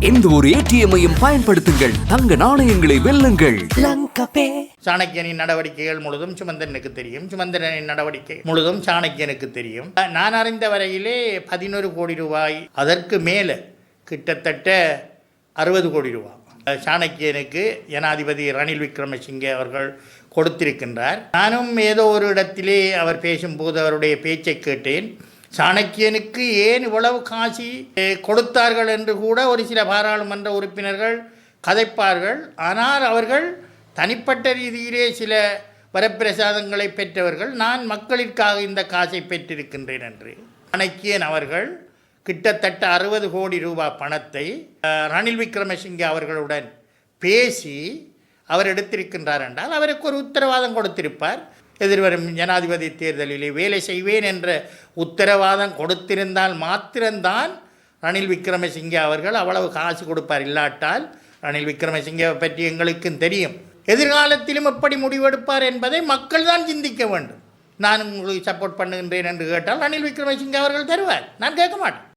எந்த ஒரு ஏடிஎம்மையும் பயன்படுத்துங்கள், தங்க நாணயங்களை வெல்லுங்கள். சாணக்கியனின் நடவடிக்கைகள் முழுதும் சுமந்திரனுக்கு தெரியும். சுமந்திரனின் நடவடிக்கை முழுதும் சாணக்கியனுக்கு தெரியும். நான் அறிந்த வரையிலே 11 கோடி ரூபாய், அதற்கு மேலே கிட்டத்தட்ட 60 கோடி ரூபாய் சாணக்கியனுக்கு ஜனாதிபதி ரணில் விக்ரமசிங்கே அவர்கள் கொடுத்திருக்கின்றார். நானும் ஏதோ ஒரு இடத்திலே அவர் பேசும்போது அவருடைய பேச்சை கேட்டேன். சாணக்கியனுக்கு ஏன் இவ்வளவு காசி கொடுத்தார்கள் என்று கூட ஒரு சில பாராளுமன்ற உறுப்பினர்கள் கதைப்பார்கள். ஆனால் அவர்கள் தனிப்பட்ட ரீதியிலே சில வரப்பிரசாதங்களை பெற்றவர்கள். நான் மக்களிற்காக இந்த காசை பெற்றிருக்கின்றேன் என்று. சாணக்கியன் அவர்கள் கிட்டத்தட்ட 60 கோடி ரூபாய் பணத்தை ரணில் விக்ரமசிங்கே அவர்களுடன் பேசி அவர் எடுத்திருக்கின்றார் என்றால் அவருக்கு ஒரு உத்தரவாதம் கொடுத்திருப்பார். எதிர்வரும் ஜனாதிபதி தேர்தலிலே வேலை செய்வேன் என்ற உத்தரவாதம் கொடுத்திருந்தால் மாத்திரம்தான் ரணில் விக்ரமசிங்கே அவர்கள் அவ்வளவு காசு கொடுப்பார். இல்லாட்டால் ரணில் விக்ரமசிங்கே பற்றி எங்களுக்கும் தெரியும். எதிர்காலத்திலும் எப்படி முடிவெடுப்பார் என்பதை மக்கள் தான் சிந்திக்க வேண்டும். நான் உங்களுக்கு சப்போர்ட் பண்ணுகின்றேன் என்று கேட்டால் ரணில் விக்ரமசிங்கே அவர்கள் தருவார். நான் கேட்க மாட்டேன்.